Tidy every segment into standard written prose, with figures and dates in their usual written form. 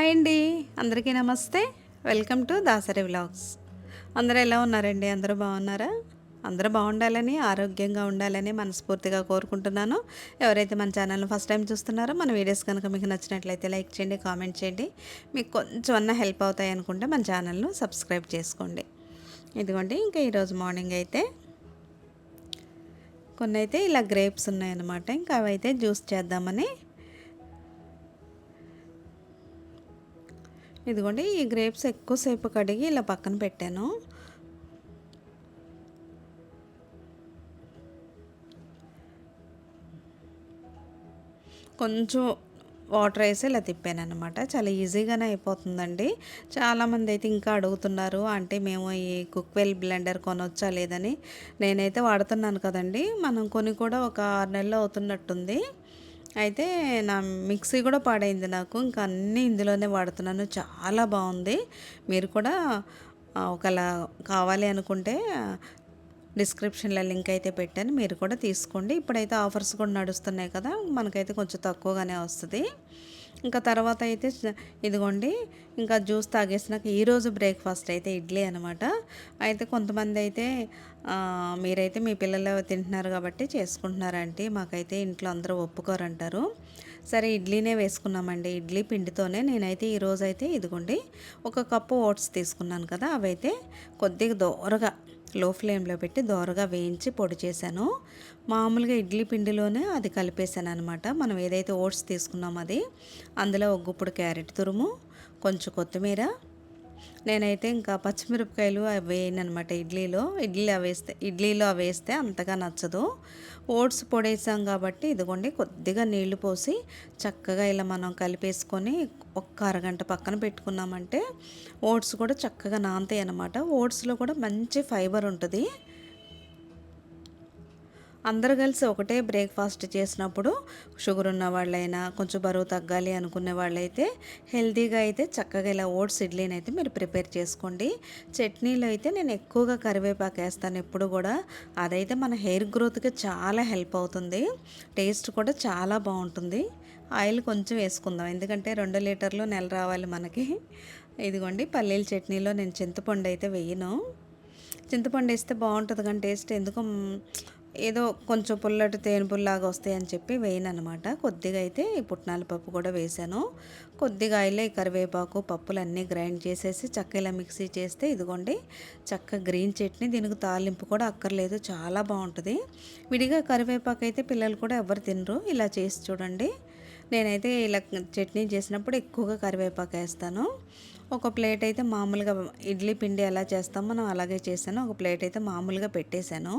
Hi అండి. అందరికీ నమస్తే. Welcome to Dasari vlogs. అందరూ ఎలా ఉన్నారండి? అందరూ బాగున్నారా? అందరూ బాగుండాలని, ఆరోగ్యంగా ఉండాలని మనస్ఫూర్తిగా కోరుకుంటున్నాను. ఎవరైతే మన ఛానల్‌ని ఫస్ట్ టైం చూస్తున్నారో మన వీడియోస్ కనుక మీకు నచ్చినట్లయితే లైక్ చేయండి, కామెంట్ చేయండి. మీకు కొంచెం అన్నా హెల్ప్ అవుతాయి అనుకుంటే మన ఛానల్‌ను సబ్స్క్రైబ్ చేసుకోండి. ఇదిగోండి ఇంకా ఈరోజు మార్నింగ్ అయితే కొన్నైతే ఇలా గ్రేప్స్ ఉన్నాయన్నమాట. ఇంకా అవైతే జ్యూస్ చేద్దామని ఇదిగోండి ఈ గ్రేప్స్ ఎక్కువసేపు కడిగి ఇలా పక్కన పెట్టాను. కొంచెం వాటర్ వేసి ఇలా తిప్పాను అనమాట. చాలా ఈజీగానే అయిపోతుందండి. చాలామంది అయితే ఇంకా అడుగుతున్నారు అంటే మేము ఈ కుక్వెల్ బ్లెండర్ కొనొచ్చా లేదని. నేనైతే వాడుతున్నాను కదండి. మనం కొని కూడా ఒక 6 నెలలు అవుతున్నట్టుంది. అయితే నా మిక్సీ కూడా పాడైంది నాకు. ఇంకా అన్నీ ఇందులోనే వాడుతున్నాను. చాలా బాగుంది. మీరు కూడా ఒకలా కావాలి అనుకుంటే డిస్క్రిప్షన్లో లింక్ అయితే పెట్టాను, మీరు కూడా తీసుకోండి. ఇప్పుడైతే ఆఫర్స్ కూడా నడుస్తున్నాయి కదా, మనకైతే కొంచెం తక్కువగానే వస్తుంది. ఇంకా తర్వాత అయితే ఇదిగోండి ఇంకా జ్యూస్ తాగేసినాక ఈరోజు బ్రేక్ఫాస్ట్ అయితే ఇడ్లీ అనమాట. అయితే కొంతమంది అయితే మీరైతే మీ పిల్లలు తింటున్నారు కాబట్టి చేసుకుంటున్నారంటే, మాకైతే ఇంట్లో అందరూ ఒప్పుకోరంటారు. సరే ఇడ్లీనే వేసుకున్నామండి. ఇడ్లీ పిండితోనే నేనైతే ఈరోజైతే ఇదిగోండి ఒక కప్పు ఓట్స్ తీసుకున్నాను కదా, అవైతే కొద్దిగా దోరగా లో ఫ్లేమ్లో పెట్టి దోరగా వేయించి పొడి చేశాను. మామూలుగా ఇడ్లీ పిండిలోనే అది కలిపేశాను అనమాట. మనం ఏదైతే ఓట్స్ తీసుకున్నామో అది, అందులో ఒక గుప్పుడు క్యారెట్ తురుము, కొంచెం కొత్తిమీర, నేనైతే ఇంకా పచ్చిమిరపకాయలు అవి వేయను అనమాట. ఇడ్లీలో అవి వేస్తే అంతగా నచ్చదు. ఓట్స్ పొడేసాం కాబట్టి ఇదిగోండి కొద్దిగా నీళ్లు పోసి చక్కగా ఇలా మనం కలిపేసుకొని ఒక్క అరగంట పక్కన పెట్టుకున్నామంటే ఓట్స్ కూడా చక్కగా నానతాయి అన్నమాట. ఓట్స్లో కూడా మంచి ఫైబర్ ఉంటుంది. అందరూ కలిసి ఒకటే బ్రేక్ఫాస్ట్ చేసినప్పుడు షుగర్ ఉన్న వాళ్ళైనా కొంచెం బరువు తగ్గాలి అనుకునే వాళ్ళైతే హెల్తీగా అయితే చక్కగా ఇలా ఓట్స్ ఇడ్లీని అయితే మీరు ప్రిపేర్ చేసుకోండి. చట్నీలో అయితే నేను ఎక్కువగా కరివేపాకు వేస్తాను ఎప్పుడు కూడా. అదైతే మన హెయిర్ గ్రోత్కి చాలా హెల్ప్ అవుతుంది. టేస్ట్ కూడా చాలా బాగుంటుంది. ఆయిల్ కొంచెం వేసుకుందాం, ఎందుకంటే 2 లీటర్లు నెల రావాలి మనకి. ఇదిగోండి పల్లీల చట్నీలో నేను చింతపండు అయితే వేయను. చింతపండు వేస్తే బాగుంటుంది కానీ టేస్ట్ ఎందుకో ఏదో కొంచెం పుల్లటి తేనుపుల్లాగా వస్తాయని చెప్పి వేయను అనమాట. కొద్దిగా అయితే ఈ పుట్నాల పప్పు కూడా వేసాను. కొద్దిగా ఆయిల్లో ఈ కరివేపాకు పప్పులన్నీ గ్రైండ్ చేసేసి చక్క ఇలా మిక్సీ చేస్తే ఇదిగోండి చక్క గ్రీన్ చట్నీ. దీనికి తాలింపు కూడా అక్కర్లేదు, చాలా బాగుంటుంది. విడిగా కరివేపాకు అయితే పిల్లలు కూడా ఎవరు తినరు. ఇలా చేసి చూడండి. నేనైతే ఇలా చట్నీ చేసినప్పుడు ఎక్కువగా కరివేపాకు వేస్తాను. ఒక ప్లేట్ అయితే మామూలుగా ఇడ్లీ పిండి ఎలా చేస్తామో మనం అలాగే చేశాను. ఒక ప్లేట్ అయితే మామూలుగా పెట్టేశాను.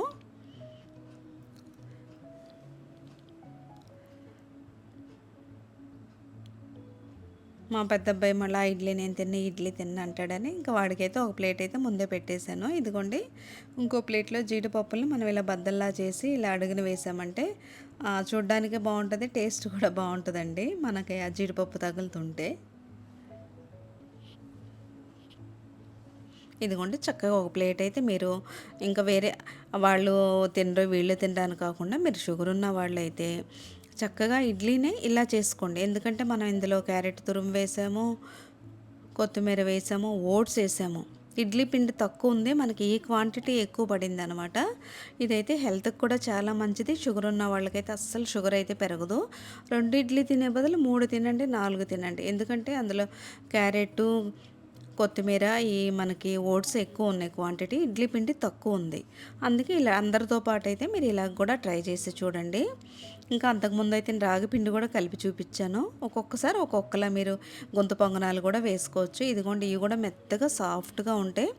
మా పెద్ద అబ్బాయి మళ్ళీ ఇడ్లీ నేను తిన్న ఇడ్లీ తిన్న అంటాడని ఇంకా వాడికైతే ఒక ప్లేట్ అయితే ముందే పెట్టేశాను. ఇదిగోండి ఇంకో ప్లేట్లో జీడిపప్పుల్ని మనం ఇలా బద్దల్లా చేసి ఇలా అడుగున వేసామంటే చూడ్డానికి బాగుంటుంది, టేస్ట్ కూడా బాగుంటుందండి మనకి ఆ జీడిపప్పు తగులుతుంటే. ఇదిగోండి చక్కగా ఒక ప్లేట్ అయితే మీరు ఇంకా వేరే వాళ్ళు తినరు వీళ్ళు తినడానికి కాకుండా మీరు షుగర్ ఉన్న వాళ్ళు అయితే చక్కగా ఇడ్లీనే ఇలా చేసుకోండి. ఎందుకంటే మనం ఇందులో క్యారెట్ తురుము వేసాము, కొత్తిమీర వేసాము, ఓట్స్ వేసాము. ఇడ్లీ పిండి తక్కువ ఉంది, మనకి ఈ క్వాంటిటీ ఎక్కువ పడింది అనమాట. ఇదైతే హెల్త్కి కూడా చాలా మంచిది. షుగర్ ఉన్న వాళ్ళకైతే అస్సలు షుగర్ అయితే పెరగదు. 2 ఇడ్లీ తినే బదులు 3 తినండి, 4 తినండి. ఎందుకంటే అందులో క్యారెట్, కొత్తిమీర ఈ మనకి ఓట్స్ ఎక్కువ ఉన్నాయి క్వాంటిటీ, ఇడ్లీ పిండి తక్కువ ఉంది. అందుకే ఇలా అందరితో పాటు అయితే మీరు ఇలా కూడా ట్రై చేసి చూడండి. ఇంకా అంతకుముందు అయితే రాగి పిండి కూడా కలిపి చూపించాను. ఒక్కొక్కసారి ఒక్కొక్కలా మీరు గొంతు పొంగనాలు కూడా వేసుకోవచ్చు. ఇదిగోండి ఇవి కూడా మెత్తగా సాఫ్ట్గా ఉంటాయి.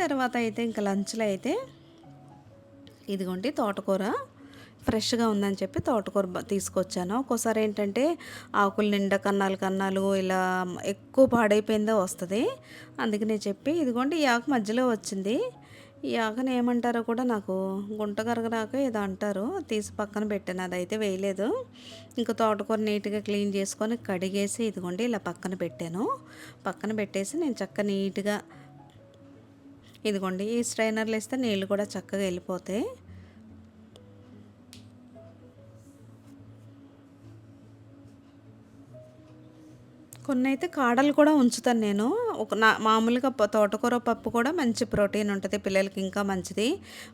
తర్వాత అయితే ఇంకా లంచ్లో అయితే ఇదిగోండి తోటకూర ఫ్రెష్గా ఉందని చెప్పి తోటకూర తీసుకొచ్చాను. ఒక్కోసారి ఏంటంటే ఆకులు నిండా కన్నాలు కన్నాలు ఇలా ఎక్కువ పాడైపోయిందో వస్తుంది. అందుకనే చెప్పి ఇదిగోండి ఈ ఆకు మధ్యలో వచ్చింది. ఈ ఆకుని ఏమంటారో కూడా నాకు గుంటగరగరాక ఏదో అంటారు. తీసి పక్కన పెట్టాను, అదైతే వేయలేదు. ఇంకా తోటకూర నీట్గా క్లీన్ చేసుకొని కడిగేసి ఇదిగోండి ఇలా పక్కన పెట్టాను. పక్కన పెట్టేసి నేను నీట్గా ఇదిగోండి ఈ స్ట్రైనర్లో వేస్తే నీళ్ళు కూడా చక్కగా వెళ్ళిపోతాయి. కొన్నైతే కాడలు కూడా ఉంచుతాను నేను. మామూలుగా తోటకూర పప్పు కూడా మంచి ప్రోటీన్ ఉంటది. పిల్లలకి ఇంకా మంచిది.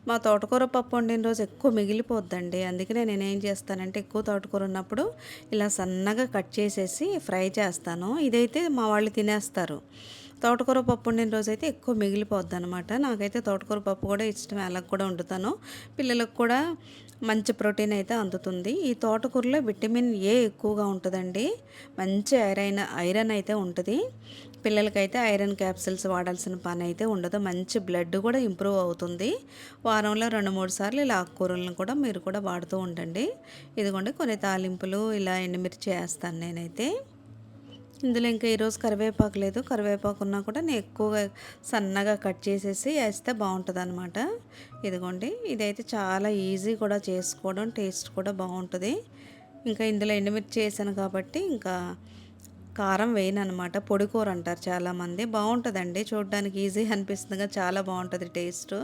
మా తోటకూర పప్పు వండిన రోజు ఎక్కువ మిగిలిపోద్దండి. అందుకనే నేనేం చేస్తానంటే ఎక్కువ తోటకూర ఉన్నప్పుడు ఇలా సన్నగా కట్ చేసేసి ఫ్రై చేస్తాను. ఇదైతే మా వాళ్ళు తినేస్తారు. తోటకూర పప్పు వండిన రోజైతే ఎక్కువ మిగిలిపోద్దనమాట. నాకైతే తోటకూర పప్పు కూడా ఇష్టమే. అలా కూడా వండుతాను. పిల్లలకు కూడా మంచి ప్రోటీన్ అయితే అందుతుంది. ఈ తోటకూరలో విటమిన్ ఏ ఎక్కువగా ఉంటుందండి. మంచి ఐరన్ అయితే ఉంటుంది. పిల్లలకైతే ఐరన్ క్యాప్సిల్స్ వాడాల్సిన పని అయితే ఉండదు. మంచి బ్లడ్ కూడా ఇంప్రూవ్ అవుతుంది. వారంలో 2-3 సార్లు ఇలా ఆకుకూరలను కూడా మీరు కూడా వాడుతూ ఉండండి. ఇదిగోండి కొన్ని తాలింపులు ఇలా ఎండుమిర్చి వేస్తాను నేనైతే. ఇందులో ఇంకా ఈరోజు కరివేపాకు లేదు. కరివేపాకు ఉన్నా కూడా నేను ఎక్కువగా సన్నగా కట్ చేసేసి వేస్తే బాగుంటుంది అనమాట. ఇదిగోండి ఇదైతే చాలా ఈజీ కూడా చేసుకోవడం, టేస్ట్ కూడా బాగుంటుంది. ఇంకా ఇందులో ఎండుమిర్చి వేసాను కాబట్టి ఇంకా కారం వేయను అనమాట. పొడి కూర అంటారు చాలామంది. బాగుంటుందండి, చూడడానికి ఈజీ అనిపిస్తుందిగా, చాలా బాగుంటుంది టేస్ట్.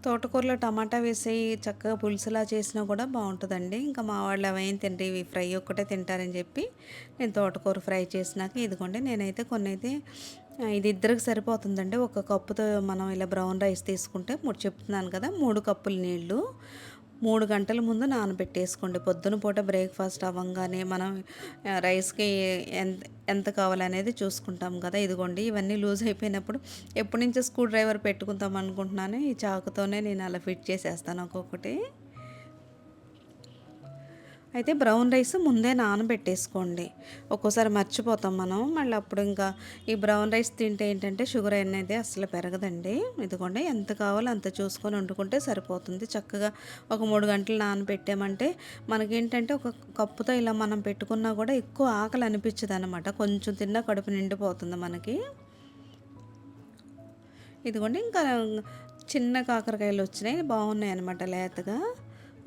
తోటకూరలో టమాటా వేసి చక్కగా పులుసులా చేసినా కూడా బాగుంటుందండి. ఇంకా మా వాళ్ళు అవేం తింటారు, ఇవి ఫ్రై ఒక్కటే తింటారని చెప్పి నేను తోటకూర ఫ్రై చేసినాక ఇదిగోండి నేనైతే కొన్ని అయితే ఇది ఇద్దరికి సరిపోతుందండి. ఒక కప్పుతో మనం ఇలా బ్రౌన్ రైస్ తీసుకుంటే చెప్తున్నాను కదా 3 కప్పులు నీళ్ళు 3 గంటల ముందు నానబెట్టేసుకోండి. పొద్దున పూట బ్రేక్ఫాస్ట్ అవ్వంగానే మనం రైస్కి ఎంత ఎంత కావాలనేది చూసుకుంటాం కదా. ఇదిగోండి ఇవన్నీ లూజ్ అయిపోయినప్పుడు ఎప్పటి నుంచో స్క్రూ డ్రైవర్ పెట్టుకుందాం అనుకుంటున్నాను. ఈ చాకుతోనే నేను అలా ఫిట్ చేసేస్తాను ఒక్కొక్కటి. అయితే బ్రౌన్ రైస్ ముందే నానబెట్టేసుకోండి. ఒక్కోసారి మర్చిపోతాం మనం. మళ్ళీ అప్పుడు ఇంకా ఈ బ్రౌన్ రైస్ తింటే ఏంటంటే షుగర్ అనేది అసలు పెరగదండి. ఇదిగోండి ఎంత కావాలో అంత చూసుకొని వండుకుంటే సరిపోతుంది. చక్కగా ఒక 3 గంటలు నానబెట్టామంటే మనకేంటంటే ఒక కప్పుతో ఇలా మనం పెట్టుకున్నా కూడా ఎక్కువ ఆకలి అనిపించదు అనమాట. కొంచెం తిన్నా కడుపు నిండిపోతుంది మనకి. ఇదిగోండి ఇంకా చిన్న కాకరకాయలు వచ్చినాయి, బాగున్నాయి అనమాట లేతగా.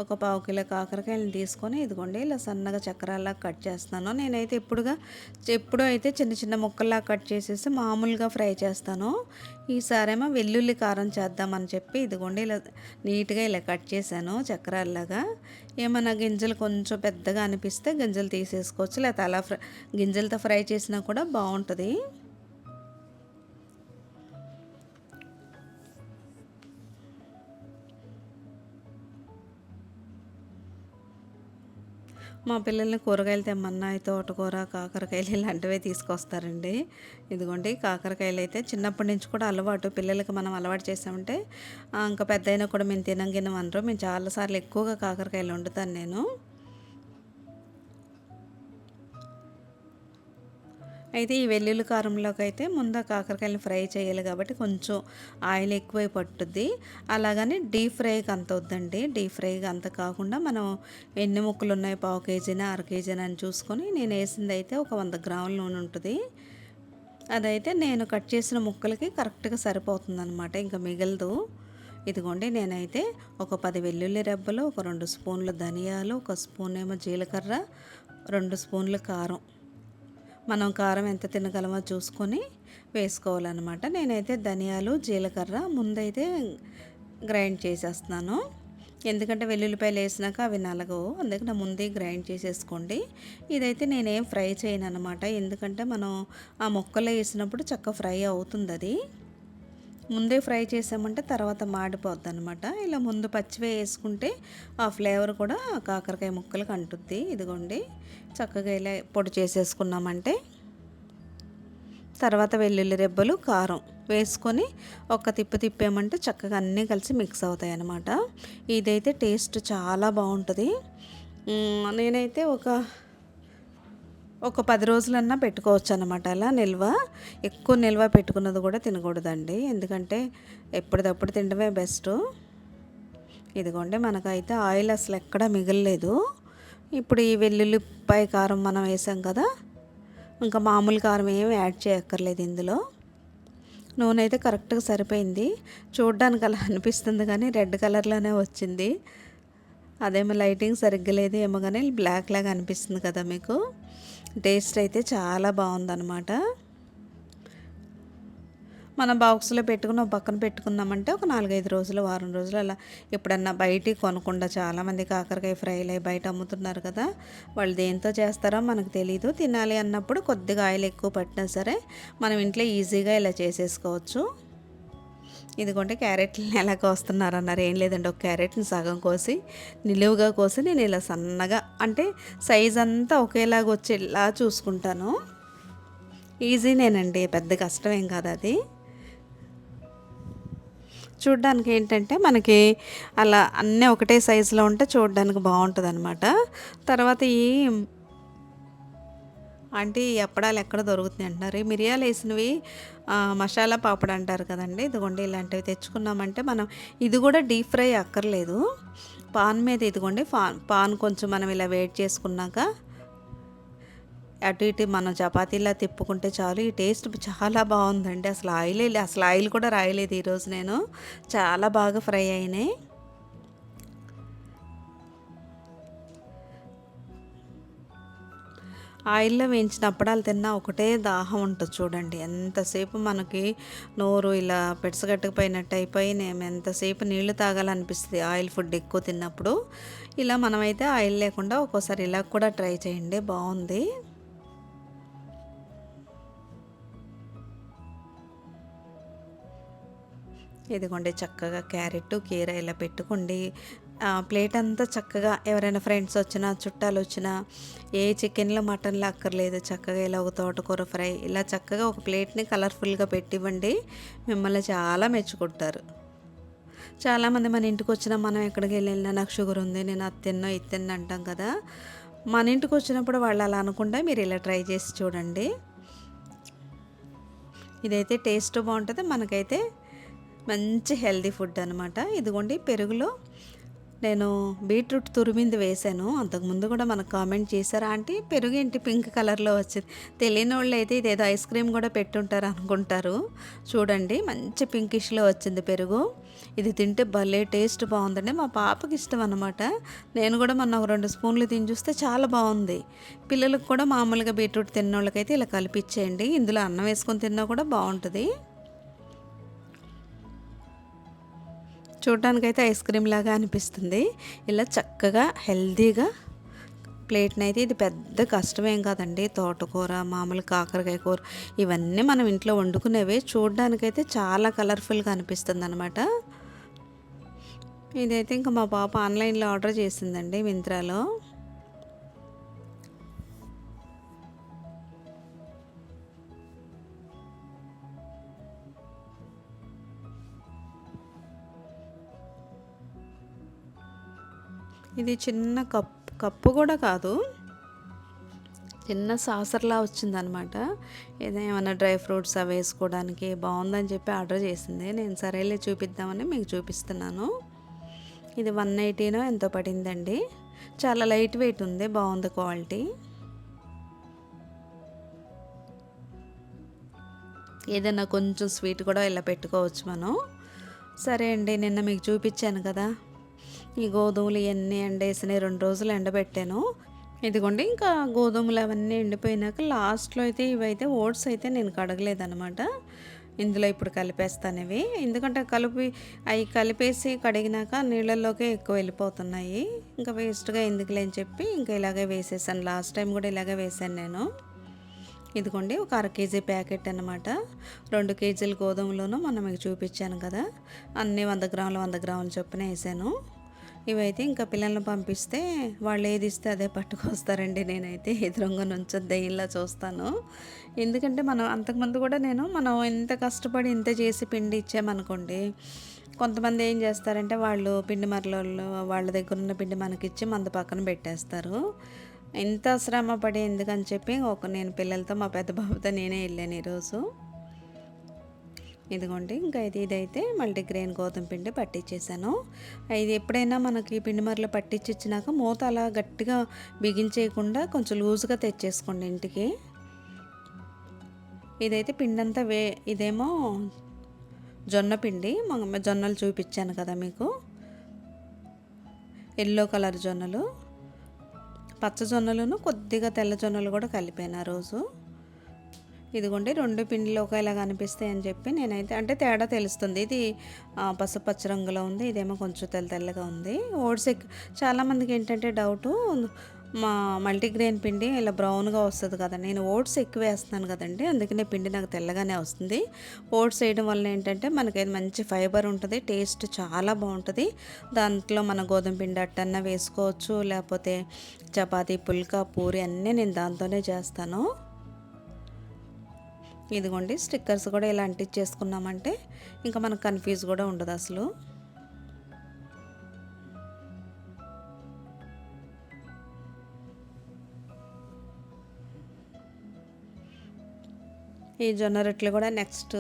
ఒక 1/2 కిలో కాకరకాయలను తీసుకొని ఇదిగోండి ఇలా సన్నగా చక్రాల్లా కట్ చేస్తున్నాను. నేనైతే ఎప్పుడూ అయితే చిన్న చిన్న ముక్కల్లా కట్ చేసేసి మామూలుగా ఫ్రై చేస్తాను. ఈసారేమో వెల్లుల్లి కారం చేద్దామని చెప్పి ఇదిగోండి ఇలా నీట్గా ఇలా కట్ చేశాను చక్రాల్లాగా. ఏమన్నా గింజలు కొంచెం పెద్దగా అనిపిస్తే గింజలు తీసేసుకోవచ్చు, లేకపోతే అలా గింజలతో ఫ్రై చేసినా కూడా బాగుంటుంది. మా పిల్లల్ని కూరగాయలు తెమ్మన్నా తోటకూర, కాకరకాయలు ఇలాంటివే తీసుకొస్తారండి. ఇదిగోండి కాకరకాయలు అయితే చిన్నప్పటి నుంచి కూడా అలవాటు. పిల్లలకి మనం అలవాటు చేసామంటే ఇంకా పెద్దయినా కూడా మేము తినంగినం మేము చాలాసార్లు ఎక్కువగా కాకరకాయలు వండుతాను నేను. అయితే ఈ వెల్లుల్లి కారంలోకి అయితే ముందు కాకరకాయలు ఫ్రై చేయాలి కాబట్టి కొంచెం ఆయిల్ ఎక్కువై పట్టుద్ది. అలాగని డీప్ ఫ్రైకి అంత వద్దండి. డీప్ ఫ్రైకి అంత కాకుండా మనం ఎన్ని ముక్కలు ఉన్నాయి 1/2 కేజీనా 1/2 కేజీనా అని చూసుకొని నేను వేసింది అయితే ఒక 100 గ్రాముల నూనె ఉంటుంది. అదైతే నేను కట్ చేసిన ముక్కలకి కరెక్ట్గా సరిపోతుందన్నమాట, ఇంకా మిగలదు. ఇదిగోండి నేనైతే ఒక 10 వెల్లుల్లి రెబ్బలు, ఒక 2 స్పూన్లు ధనియాలు, ఒక స్పూన్ ఏమో జీలకర్ర, 2 స్పూన్లు కారం, మనం కారం ఎంత తినగలమో చూసుకొని వేసుకోవాలన్నమాట. నేనైతే ధనియాలు, జీలకర్ర ముందైతే గ్రైండ్ చేసేస్తున్నాను. ఎందుకంటే వెల్లుల్లిపాయలు వేసినాక అవి నలగవు, అందుకని ముందే గ్రైండ్ చేసేసుకోండి. ఇదైతే నేనేం ఫ్రై చేయను అనమాట, ఎందుకంటే మనం ఆ ముక్కలు వేసినప్పుడు చక్కగా ఫ్రై అవుతుంది. అది ముందే ఫ్రై చేసామంటే తర్వాత మాడిపోద్ది అనమాట. ఇలా ముందు పచ్చివే వేసుకుంటే ఆ ఫ్లేవర్ కూడా కాకరకాయ ముక్కలకు అంటుద్ది. ఇదిగోండి చక్కగా ఇలా పొడి చేసేసుకున్నామంటే తర్వాత వెల్లుల్లి రెబ్బలు, కారం వేసుకొని ఒక తిప్పామంటే చక్కగా అన్నీ కలిసి మిక్స్ అవుతాయి అన్నమాట. ఇదైతే టేస్ట్ చాలా బాగుంటుంది. నేనైతే ఒక 10 రోజులన్నా పెట్టుకోవచ్చు అనమాట అలా నిల్వ. ఎక్కువ నిల్వ పెట్టుకున్నది కూడా తినకూడదండి, ఎందుకంటే ఎప్పటిదప్పుడు తినడమే బెస్ట్. ఇదిగోండి మనకైతే ఆయిల్ అసలు ఎక్కడా మిగలలేదు. ఇప్పుడు ఈ వెల్లుల్లిపాయ కారం మనం వేసాం కదా, ఇంకా మామూలు కారం ఏమి యాడ్ చేయక్కర్లేదు ఇందులో. నూనె అయితే కరెక్ట్గా సరిపోయింది. చూడ్డానికి అలా అనిపిస్తుంది కానీ రెడ్ కలర్లోనే వచ్చింది. అదేమో లైటింగ్ సరిగ్గా లేదు ఏమో కానీ బ్లాక్ లాగా అనిపిస్తుంది కదా మీకు. టేస్ట్ అయితే చాలా బాగుందన్నమాట. మనం బాక్స్లో పెట్టుకుని ఒక పక్కన పెట్టుకున్నామంటే ఒక 4-5 రోజులు, వారం రోజులు అలా ఎప్పుడన్నా బయటికి కొనకుండా, చాలామంది కాకరకాయ ఫ్రైలు అవి బయట అమ్ముతున్నారు కదా, వాళ్ళు దేంతో చేస్తారో మనకు తెలీదు. తినాలి అన్నప్పుడు కొద్దిగా ఆయిల్ ఎక్కువ పట్టినా సరే మనం ఇంట్లో ఈజీగా ఇలా చేసేసుకోవచ్చు. ఇదిగోండి క్యారెట్లని ఎలా కోస్తున్నారన్నారు. ఏం లేదండి, ఒక క్యారెట్ని సగం కోసి నిలువుగా కోసి నేను ఇలా సన్నగా, అంటే సైజ్ అంతా ఒకేలాగా వచ్చేలా చూసుకుంటాను. ఈజీనేనండి, పెద్ద కష్టమేం కాదు అది. చూడ్డానికి ఏంటంటే మనకి అలా అన్నీ ఒకటే సైజులో ఉంటే చూడడానికి బాగుంటుంది. తర్వాత ఈ ఆంటీ ఈ అప్పడాలు ఎక్కడ దొరుకుతున్నాయి అంటున్నారు. ఈ మిరియాలు వేసినవి మసాలా పాపడ్ అంటారు కదండి. ఇదిగోండి ఇలాంటివి తెచ్చుకున్నామంటే మనం ఇది కూడా డీప్ ఫ్రై అక్కర్లేదు. పాన్ మీద ఇదిగోండి పాన్ కొంచెం మనం ఇలా వేడి చేసుకున్నాక అటు ఇటు మనం చపాతీలా తిప్పుకుంటే చాలు. ఈ టేస్ట్ చాలా బాగుందండి. అసలు ఆయిల్ కూడా రాయలేదు ఈరోజు నేను. చాలా బాగా ఫ్రై అయినాయి. ఆయిల్లో వేయించిన అప్పడాలు తిన్నా ఒకటే దాహం ఉంటుంది చూడండి. ఎంతసేపు మనకి నోరు ఇలా పెడసగట్టుకుపోయినట్టు అయిపోయి నేను ఎంతసేపు నీళ్లు తాగాలనిపిస్తుంది ఆయిల్ ఫుడ్ ఎక్కువ తిన్నప్పుడు. ఇలా మనమైతే ఆయిల్ లేకుండా ఒక్కోసారి ఇలా కూడా ట్రై చేయండి, బాగుంది. ఇదిగోండి చక్కగా క్యారెట్ కీర ఇలా పెట్టుకోండి. ప్లేట్ అంతా చక్కగా ఎవరైనా ఫ్రెండ్స్ వచ్చినా చుట్టాలు వచ్చినా ఏ చికెన్లో మటన్లో అక్కర్లేదు, చక్కగా ఇలా ఒక తోటకూర ఫ్రై ఇలా చక్కగా ఒక ప్లేట్ని కలర్ఫుల్గా పెట్టివ్వండి. మిమ్మల్ని చాలా మెచ్చుకుంటారు. చాలామంది మన ఇంటికి వచ్చినా మనం ఎక్కడికి వెళ్ళినా నాకు షుగర్ ఉంది, నేను అది తిన్నా ఇది తిన్నా అంటాం కదా. మన ఇంటికి వచ్చినప్పుడు వాళ్ళు అలా అనుకుంటే మీరు ఇలా ట్రై చేసి చూడండి. ఇదైతే టేస్ట్ బాగుంటుంది, మనకైతే మంచి హెల్దీ ఫుడ్ అనమాట. ఇదిగోండి పెరుగులో నేను బీట్రూట్ తురిమింది వేసాను. అంతకుముందు కూడా మనకు కామెంట్ చేశారు, ఆంటీ పెరుగు ఏంటి పింక్ కలర్లో వచ్చింది. తెలియని వాళ్ళు అయితే ఇదేదో ఐస్ క్రీమ్ కూడా పెట్టుంటారు అనుకుంటారు. చూడండి మంచి పింకిష్లో వచ్చింది పెరుగు. ఇది తింటే భలే టేస్ట్ బాగుందండి. మా పాపకి ఇష్టం అనమాట. నేను కూడా మొన్న ఒక 2 స్పూన్లు తిని చూస్తే చాలా బాగుంది. పిల్లలకు కూడా మామూలుగా బీట్రూట్ తిన్న వాళ్ళకైతే ఇలా కలిపిచ్చేయండి. ఇందులో అన్నం వేసుకొని తిన్నా కూడా బాగుంటుంది. చూడటానికైతే ఐస్ క్రీమ్ లాగా అనిపిస్తుంది. ఇలా చక్కగా హెల్తీగా ప్లేట్ని అయితే, ఇది పెద్ద కష్టమేం కాదండి. తోటకూర, మామూలు కాకరకాయ కూర ఇవన్నీ మనం ఇంట్లో వండుకునేవే. చూడడానికైతే చాలా కలర్ఫుల్గా అనిపిస్తుంది అనమాట. ఇదైతే ఇంకా మా పాప ఆన్లైన్లో ఆర్డర్ చేసిందండి మింత్రాలో. ఇది చిన్న కప్పు కూడా కాదు, చిన్న సాసర్లా వచ్చిందనమాట. ఏమైనా డ్రై ఫ్రూట్స్ అవి వేసుకోవడానికి బాగుందని చెప్పి ఆర్డర్ చేసింది. నేను సరేలే చూపిద్దామని మీకు చూపిస్తున్నాను. ఇది 180నో ఎంతో పడిందండి. చాలా లైట్ వెయిట్ ఉంది, బాగుంది క్వాలిటీ. ఏదైనా కొంచెం స్వీట్ కూడా ఇలా పెట్టుకోవచ్చు మనం. సరే అండి, నిన్న మీకు చూపించాను కదా ఈ గోధుమలు ఇవన్నీ ఎండేసినాయి. 2 రోజులు ఎండబెట్టాను. ఇదిగోండి ఇంకా గోధుమలు అవన్నీ ఎండిపోయినాక లాస్ట్లో అయితే ఇవైతే ఓట్స్ అయితే నేను కడగలేదనమాట. ఇందులో ఇప్పుడు కలిపేస్తాను ఇవి. ఎందుకంటే అవి కలిపేసి కడిగినాక నీళ్ళల్లోకే ఎక్కువ వెళ్ళిపోతున్నాయి. ఇంకా వేస్ట్గా ఎందుకులే అని చెప్పి ఇంకా ఇలాగే వేసేసాను. లాస్ట్ టైం కూడా ఇలాగే వేసాను నేను. ఇదిగోండి ఒక 1/2 కేజీ ప్యాకెట్ అనమాట. 2 కేజీల గోధుమలోనూ మనం మీకు చూపించాను కదా, అన్నీ 100 గ్రాములు 100 గ్రాములు చొప్పున వేసాను. ఇవైతే ఇంకా పిల్లల్ని పంపిస్తే వాళ్ళు ఏది ఇస్తే అదే పట్టుకొస్తారండి. నేనైతే ఎదురుగా నుంచొని దెయ్యంలా చూస్తాను. ఎందుకంటే మనం అంతకుముందు కూడా మనం ఎంత కష్టపడి ఇంత చేసి పిండి ఇచ్చామనుకోండి, కొంతమంది ఏం చేస్తారంటే వాళ్ళు పిండి మరలోళ్ళు వాళ్ళ దగ్గర ఉన్న పిండి మనకిచ్చి మంద పక్కన పెట్టేస్తారు. ఎంత శ్రమ పడి ఎందుకని చెప్పి నేను పిల్లలతో మా పెద్ద బాబుతో నేనే వెళ్ళాను ఈరోజు. ఇదిగోండి ఇంకా ఇదైతే మల్టీగ్రెయిన్ గోధుమ పిండి పట్టించేసాను. ఇది ఎప్పుడైనా మనకి పిండి మరలు పట్టించినాక మూత అలా గట్టిగా బిగించేయకుండా కొంచెం లూజ్గా తెచ్చేసుకోండి ఇంటికి. ఇదైతే పిండి అంతా ఇదేమో జొన్న పిండి. జొన్నలు చూపించాను కదా మీకు, ఎల్లో కలర్ జొన్నలు. పచ్చ జొన్నలను కొద్దిగా తెల్ల జొన్నలు కూడా కలిపాను ఆ రోజు. ఇదిగోండి 2 పిండిలు ఒకేలాగా అనిపిస్తాయి అని చెప్పి నేనైతే అంటే తేడా తెలుస్తుంది. ఇది పసుపచ్చ రంగులో ఉంది, ఇదేమో కొంచెం తెల్లగా ఉంది. ఓట్స్ చాలామందికి ఏంటంటే డౌటు, మా మల్టీగ్రెయిన్ పిండి ఇలా బ్రౌన్గా వస్తుంది కదా, నేను ఓట్స్ ఎక్కువ వేస్తున్నాను కదండి, అందుకనే పిండి నాకు తెల్లగానే వస్తుంది. ఓట్స్ వేయడం వల్ల ఏంటంటే మనకి మంచి ఫైబర్ ఉంటుంది, టేస్ట్ చాలా బాగుంటుంది. దాంట్లో మన గోధుమ పిండి అట్టన్నా వేసుకోవచ్చు, లేకపోతే చపాతీ, పుల్కా, పూరి అన్నీ నేను దాంతోనే చేస్తాను. ఇదిగోండి స్టిక్కర్స్ కూడా ఇలా అంటించేసుకున్నామంటే ఇంకా మనకు కన్ఫ్యూజ్ కూడా ఉండదు అసలు. ఈ జొన్న రొట్టెలు కూడా నెక్స్ట్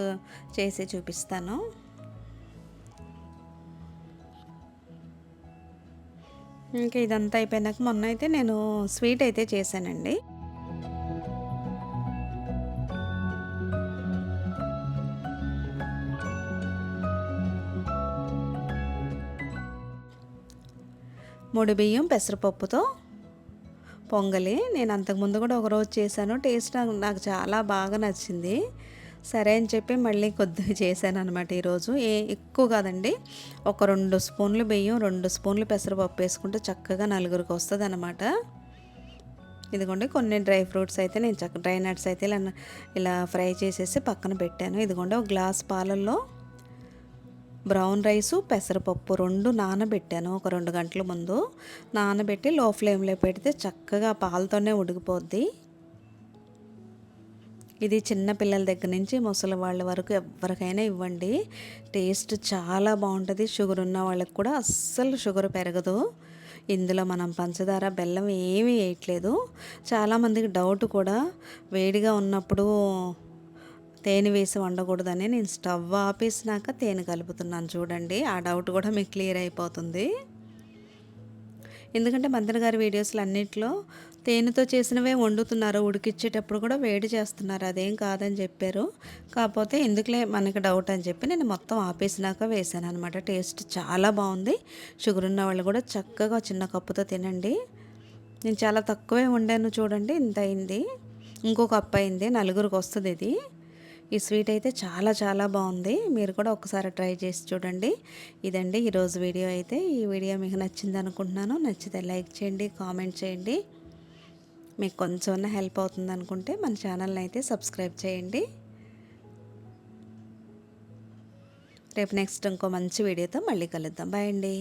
చేసి చూపిస్తాను. ఇంకా ఇదంతా అయిపోయినాక మొన్న అయితే నేను స్వీట్ అయితే చేశానండి. ముడి బియ్యం పెసరపప్పుతో పొంగలి. నేను అంతకుముందు కూడా ఒకరోజు చేశాను, టేస్ట్ నాకు చాలా బాగా నచ్చింది. సరే అని చెప్పి మళ్ళీ కొద్దిగా చేశాను అనమాట ఈరోజు. ఎక్కువ కాదండి, ఒక 2 స్పూన్లు బియ్యం, 2 స్పూన్లు పెసరపప్పు వేసుకుంటే చక్కగా నలుగురికి వస్తుంది అనమాట. ఇదిగోండి కొన్ని డ్రై ఫ్రూట్స్ అయితే నేను డ్రై నట్స్ అయితే ఇలా ఫ్రై చేసేసి పక్కన పెట్టాను. ఇదిగోండి ఒక గ్లాస్ పాలల్లో బ్రౌన్ రైసు, పెసరపప్పు 2 నానబెట్టాను. ఒక 2 గంటల ముందు నానబెట్టి లో ఫ్లేమ్లో పెడితే చక్కగా పాలతోనే ఉడికిపోద్ది. ఇది చిన్న పిల్లల దగ్గర నుంచి ముసలి వాళ్ళ వరకు ఎవరికైనా ఇవ్వండి, టేస్ట్ చాలా బాగుంటుంది. షుగర్ ఉన్న వాళ్ళకి కూడా అస్సలు షుగర్ పెరగదు. ఇందులో మనం పంచదార, బెల్లం ఏమీ వేయట్లేదు. చాలామందికి డౌట్ కూడా, వేడిగా ఉన్నప్పుడు తేనె వేసి వండకూడదని నేను స్టవ్ ఆపేసినాక తేనె కలుపుతున్నాను చూడండి. ఆ డౌట్ కూడా మీకు క్లియర్ అయిపోతుంది. ఎందుకంటే మంత్రి గారి వీడియోస్లో అన్నిట్లో తేనెతో చేసినవే వండుతున్నారు, ఉడికిచ్చేటప్పుడు కూడా వేడి చేస్తున్నారు, అదేం కాదని చెప్పారు. కాకపోతే ఎందుకులే మనకి డౌట్ అని చెప్పి నేను మొత్తం ఆపేసినాక వేసాను అనమాట. టేస్ట్ చాలా బాగుంది. షుగర్ ఉన్న వాళ్ళు కూడా చక్కగా చిన్న కప్పుతో తినండి. నేను చాలా తక్కువే వండాను చూడండి, ఇంత అయింది. ఇంకో కప్పు అయింది, నలుగురికి వస్తుంది ఇది. ఈ స్వీట్ అయితే చాలా చాలా బాగుంది. మీరు కూడా ఒకసారి ట్రై చేసి చూడండి. ఇదండి ఈరోజు వీడియో అయితే. ఈ వీడియో మీకు నచ్చింది అనుకుంటున్నాను. నచ్చితే లైక్ చేయండి, కామెంట్ చేయండి. మీకు కొంచెం హెల్ప్ అవుతుంది అనుకుంటే మన ఛానల్ని అయితే సబ్స్క్రైబ్ చేయండి. రేపు నెక్స్ట్ ఇంకో మంచి వీడియోతో మళ్ళీ కలుద్దాం. బాయ్ అండి.